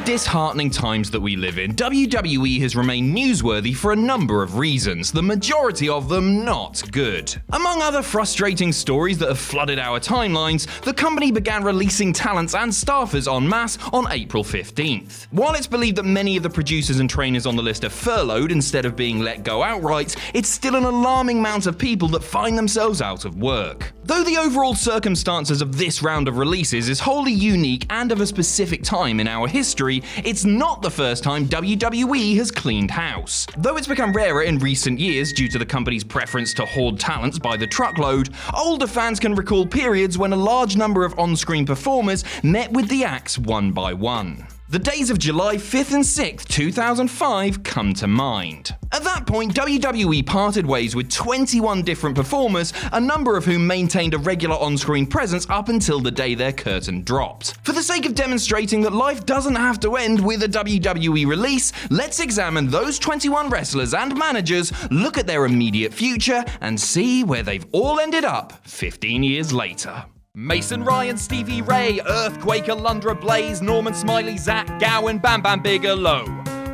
disheartening times that we live in, WWE has remained newsworthy for a number of reasons, the majority of them not good. Among other frustrating stories that have flooded our timelines, the company began releasing talents and staffers en masse on April 15th. While it's believed that many of the producers and trainers on the list are furloughed instead of being let go outright, it's still an alarming amount of people that find themselves out of work. Though the overall circumstances of this round of releases is wholly unique and of a specific time in our history, it's not the first time WWE has cleaned house. Though it's become rarer in recent years due to the company's preference to hoard talents by the truckload, older fans can recall periods when a large number of on-screen performers met with the axe one by one. The days of July 5th and 6th, 2005 come to mind. At that point, WWE parted ways with 21 different performers, a number of whom maintained a regular on-screen presence up until the day their curtain dropped. For the sake of demonstrating that life doesn't have to end with a WWE release, let's examine those 21 wrestlers and managers, look at their immediate future, and see where they've all ended up 15 years later. Mason Ryan, Stevie Ray, Earthquake, Alundra Blaze, Norman Smiley, Zach Gowen, Bam Bam Bigelow,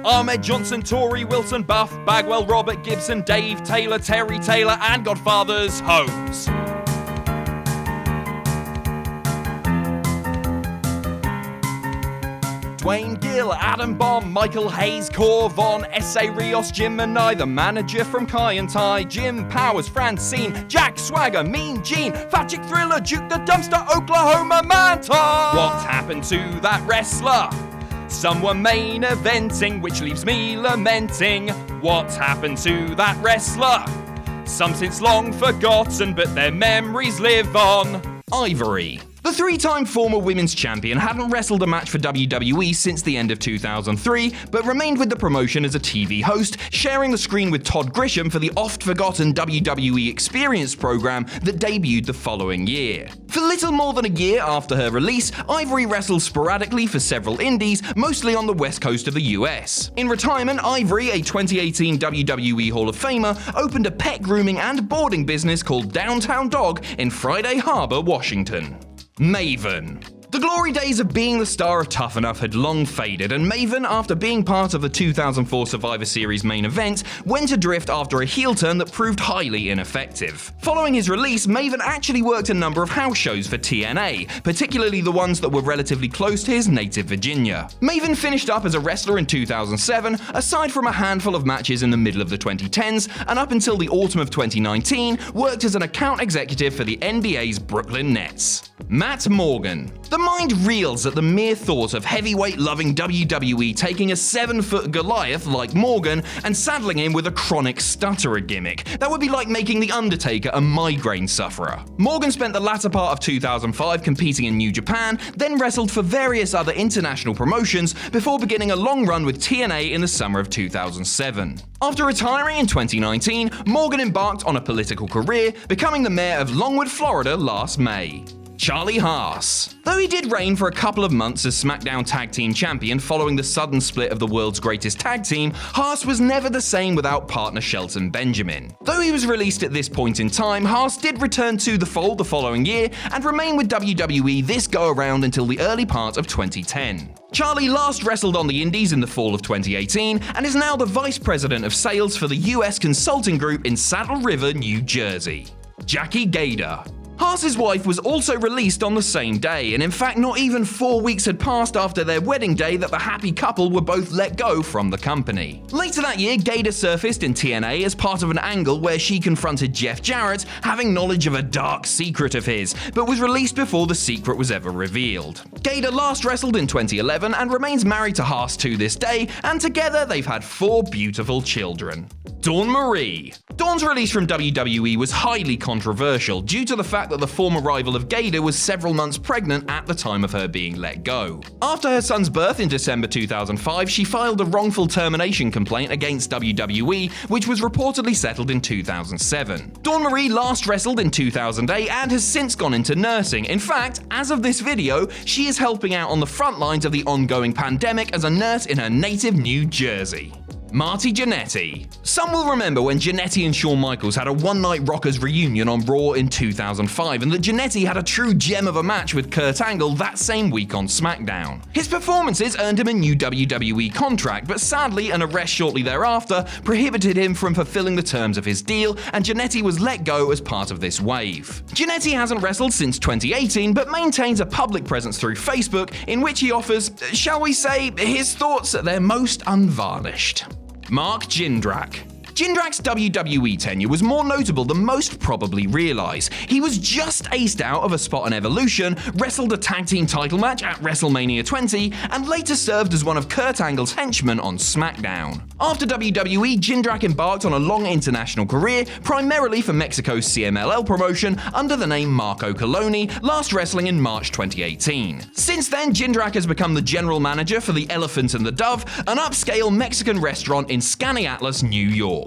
Ahmed Johnson, Torrey Wilson, Buff Bagwell, Robert Gibson, Dave Taylor, Terry Taylor, and Godfather's Holmes. Dwayne Gill, Adam Bomb, Michael Hayes, Cor Von, S.A. Rios, Jim Manai, the manager from Kai and Tai, Jim Powers, Francine, Jack Swagger, Mean Gene, Fat Chick Thriller, Duke the Dumpster, Oklahoma Manta. What happened to that wrestler? Some were main eventing, which leaves me lamenting. What happened to that wrestler? Some since long forgotten, but their memories live on. Ivory. The three-time former women's champion hadn't wrestled a match for WWE since the end of 2003, but remained with the promotion as a TV host, sharing the screen with Todd Grisham for the oft-forgotten WWE Experience program that debuted the following year. For little more than a year after her release, Ivory wrestled sporadically for several indies, mostly on the west coast of the US. In retirement, Ivory, a 2018 WWE Hall of Famer, opened a pet grooming and boarding business called Downtown Dog in Friday Harbor, Washington. Maven. The glory days of being the star of Tough Enough had long faded, and Maven, after being part of the 2004 Survivor Series main event, went adrift after a heel turn that proved highly ineffective. Following his release, Maven actually worked a number of house shows for TNA, particularly the ones that were relatively close to his native Virginia. Maven finished up as a wrestler in 2007, aside from a handful of matches in the middle of the 2010s, and up until the autumn of 2019, worked as an account executive for the NBA's Brooklyn Nets. Matt Morgan. The mind reels at the mere thought of heavyweight-loving WWE taking a 7-foot Goliath like Morgan and saddling him with a chronic stutterer gimmick. That would be like making The Undertaker a migraine sufferer. Morgan spent the latter part of 2005 competing in New Japan, then wrestled for various other international promotions before beginning a long run with TNA in the summer of 2007. After retiring in 2019, Morgan embarked on a political career, becoming the mayor of Longwood, Florida last May. Charlie Haas. Though he did reign for a couple of months as SmackDown Tag Team Champion following the sudden split of the world's greatest tag team, Haas was never the same without partner Shelton Benjamin. Though he was released at this point in time, Haas did return to the fold the following year and remain with WWE this go-around until the early part of 2010. Charlie last wrestled on the Indies in the fall of 2018 and is now the Vice President of Sales for the US Consulting Group in Saddle River, New Jersey. Jackie Gator. Haas's wife was also released on the same day, and in fact not even 4 weeks had passed after their wedding day that the happy couple were both let go from the company. Later that year, Gator surfaced in TNA as part of an angle where she confronted Jeff Jarrett, having knowledge of a dark secret of his, but was released before the secret was ever revealed. Gator last wrestled in 2011 and remains married to Haas to this day, and together they've had 4 beautiful children. Dawn Marie. Dawn's release from WWE was highly controversial due to the fact that the former rival of Gator was several months pregnant at the time of her being let go. After her son's birth in December 2005, she filed a wrongful termination complaint against WWE, which was reportedly settled in 2007. Dawn Marie last wrestled in 2008 and has since gone into nursing. In fact, as of this video, she is helping out on the front lines of the ongoing pandemic as a nurse in her native New Jersey. Marty Jannetty. Some will remember when Jannetty and Shawn Michaels had a one-night Rockers reunion on Raw in 2005, and that Jannetty had a true gem of a match with Kurt Angle that same week on SmackDown. His performances earned him a new WWE contract, but sadly an arrest shortly thereafter prohibited him from fulfilling the terms of his deal, and Jannetty was let go as part of this wave. Jannetty hasn't wrestled since 2018, but maintains a public presence through Facebook in which he offers, shall we say, his thoughts at their most unvarnished. Mark Jindrak. Jindrak's WWE tenure was more notable than most probably realise. He was just aced out of a spot on Evolution, wrestled a tag team title match at WrestleMania 20, and later served as one of Kurt Angle's henchmen on SmackDown. After WWE, Jindrak embarked on a long international career, primarily for Mexico's CMLL promotion under the name Marco Coloni, last wrestling in March 2018. Since then, Jindrak has become the general manager for the Elephant and the Dove, an upscale Mexican restaurant in Skaneateles, New York.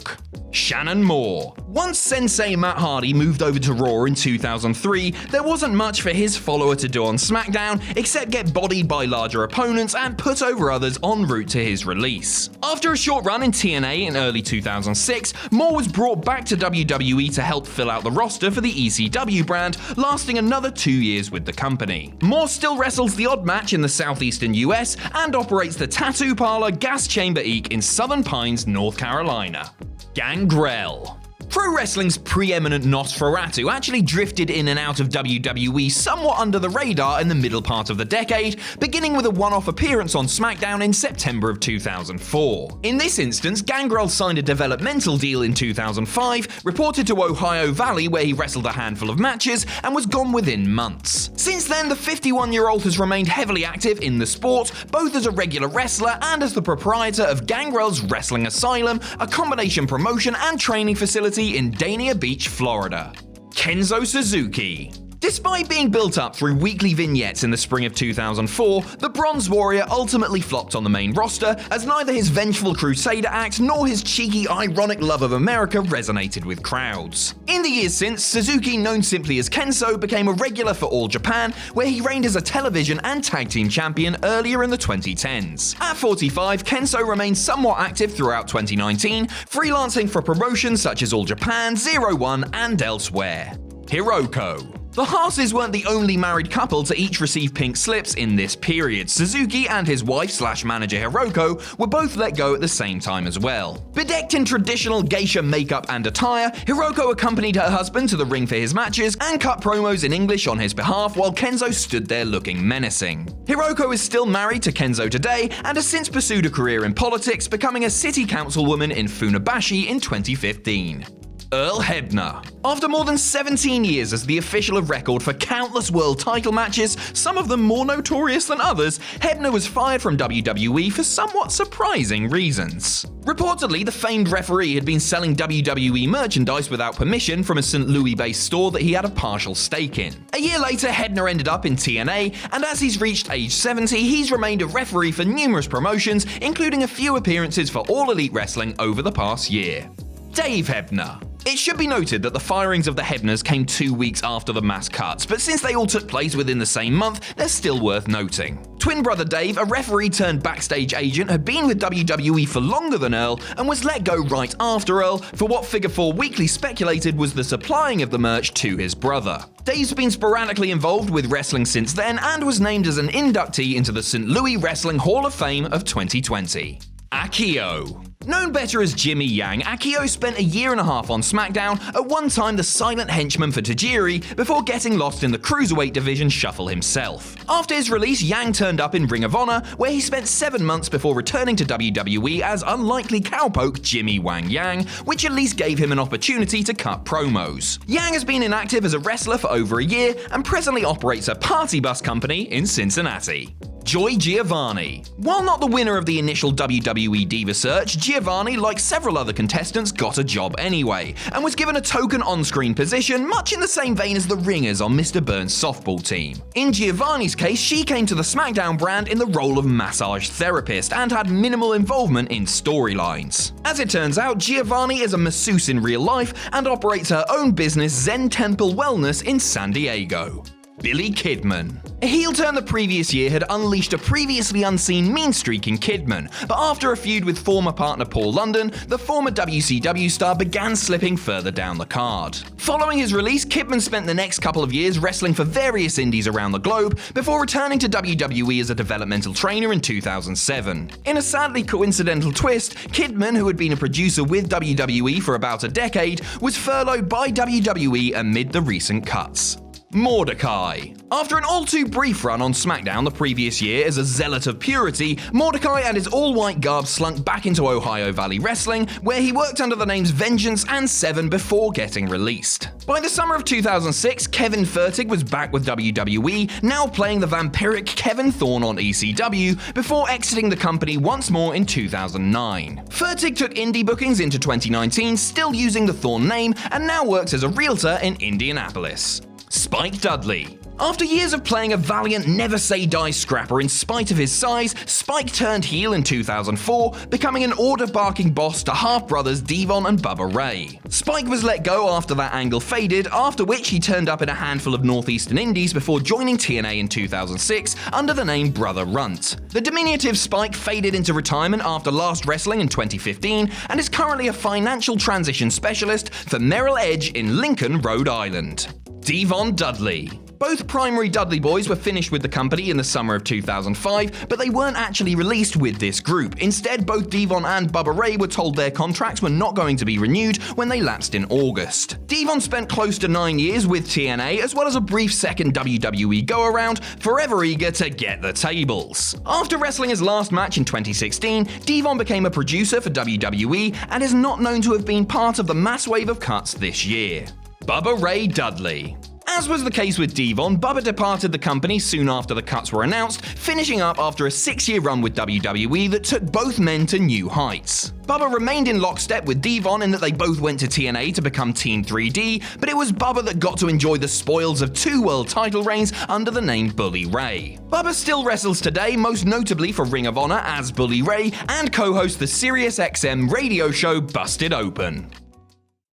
Shannon Moore. Once Sensei Matt Hardy moved over to Raw in 2003, there wasn't much for his follower to do on SmackDown except get bodied by larger opponents and put over others en route to his release. After a short run in TNA in early 2006, Moore was brought back to WWE to help fill out the roster for the ECW brand, lasting another 2 years with the company. Moore still wrestles the odd match in the southeastern US and operates the Tattoo Parlor Gas Chamber Eek in Southern Pines, North Carolina. Gangrel. Pro wrestling's preeminent Nosferatu actually drifted in and out of WWE somewhat under the radar in the middle part of the decade, beginning with a one-off appearance on SmackDown in September of 2004. In this instance, Gangrel signed a developmental deal in 2005, reported to Ohio Valley where he wrestled a handful of matches, and was gone within months. Since then, the 51-year-old has remained heavily active in the sport, both as a regular wrestler and as the proprietor of Gangrel's Wrestling Asylum, a combination promotion and training facility in Dania Beach, Florida. Kenzo Suzuki. Despite being built up through weekly vignettes in the spring of 2004, the Bronze Warrior ultimately flopped on the main roster, as neither his vengeful Crusader act nor his cheeky, ironic love of America resonated with crowds. In the years since, Suzuki, known simply as Kenzo, became a regular for All Japan, where he reigned as a television and tag team champion earlier in the 2010s. At 45, Kenzo remained somewhat active throughout 2019, freelancing for promotions such as All Japan, 01, and elsewhere. Hiroko. The Haases weren't the only married couple to each receive pink slips in this period. Suzuki and his wife/manager Hiroko were both let go at the same time as well. Bedecked in traditional geisha makeup and attire, Hiroko accompanied her husband to the ring for his matches and cut promos in English on his behalf while Kenzo stood there looking menacing. Hiroko is still married to Kenzo today and has since pursued a career in politics, becoming a city councilwoman in Funabashi in 2015. Earl Hebner. After more than 17 years as the official of record for countless world title matches, some of them more notorious than others, Hebner was fired from WWE for somewhat surprising reasons. Reportedly, the famed referee had been selling WWE merchandise without permission from a St. Louis-based store that he had a partial stake in. A year later, Hebner ended up in TNA, and as he's reached age 70, he's remained a referee for numerous promotions, including a few appearances for All Elite Wrestling over the past year. Dave Hebner. It should be noted that the firings of the Hebners came 2 weeks after the mass cuts, but since they all took place within the same month, they're still worth noting. Twin brother Dave, a referee turned backstage agent, had been with WWE for longer than Earl and was let go right after Earl for what Figure 4 Weekly speculated was the supplying of the merch to his brother. Dave's been sporadically involved with wrestling since then and was named as an inductee into the St. Louis Wrestling Hall of Fame of 2020. Akio. Known better as Jimmy Yang, Akio spent a year and a half on SmackDown, at one time the silent henchman for Tajiri, before getting lost in the Cruiserweight division shuffle himself. After his release, Yang turned up in Ring of Honor, where he spent 7 months before returning to WWE as unlikely cowpoke Jimmy Wang Yang, which at least gave him an opportunity to cut promos. Yang has been inactive as a wrestler for over a year, and presently operates a party bus company in Cincinnati. Joy Giovanni. While not the winner of the initial WWE Diva search, Giovanni, like several other contestants, got a job anyway, and was given a token on-screen position, much in the same vein as the ringers on Mr. Burns' softball team. In Giovanni's case, she came to the SmackDown brand in the role of massage therapist, and had minimal involvement in storylines. As it turns out, Giovanni is a masseuse in real life, and operates her own business, Zen Temple Wellness, in San Diego. Billy Kidman. A heel turn the previous year had unleashed a previously unseen mean streak in Kidman, but after a feud with former partner Paul London, the former WCW star began slipping further down the card. Following his release, Kidman spent the next couple of years wrestling for various indies around the globe before returning to WWE as a developmental trainer in 2007. In a sadly coincidental twist, Kidman, who had been a producer with WWE for about a decade, was furloughed by WWE amid the recent cuts. Mordecai. After an all-too-brief run on SmackDown the previous year as a zealot of purity, Mordecai and his all-white garb slunk back into Ohio Valley Wrestling, where he worked under the names Vengeance and Seven before getting released. By the summer of 2006, Kevin Furtig was back with WWE, now playing the vampiric Kevin Thorne on ECW, before exiting the company once more in 2009. Furtig took indie bookings into 2019, still using the Thorne name, and now works as a realtor in Indianapolis. Spike Dudley. After years of playing a valiant never-say-die scrapper in spite of his size, Spike turned heel in 2004, becoming an order-barking boss to half-brothers Devon and Bubba Ray. Spike was let go after that angle faded, after which he turned up in a handful of northeastern indies before joining TNA in 2006 under the name Brother Runt. The diminutive Spike faded into retirement after last wrestling in 2015 and is currently a financial transition specialist for Merrill Edge in Lincoln, Rhode Island. Devon Dudley. Both primary Dudley boys were finished with the company in the summer of 2005, but they weren't actually released with this group. Instead, both Devon and Bubba Ray were told their contracts were not going to be renewed when they lapsed in August. Devon spent close to 9 years with TNA, as well as a brief second WWE go-around, forever eager to get the tables. After wrestling his last match in 2016, Devon became a producer for WWE and is not known to have been part of the mass wave of cuts this year. Bubba Ray Dudley. As was the case with Devon, Bubba departed the company soon after the cuts were announced, finishing up after a 6-year run with WWE that took both men to new heights. Bubba remained in lockstep with Devon in that they both went to TNA to become Team 3D, but it was Bubba that got to enjoy the spoils of 2 world title reigns under the name Bully Ray. Bubba still wrestles today, most notably for Ring of Honor as Bully Ray, and co-hosts the SiriusXM radio show Busted Open.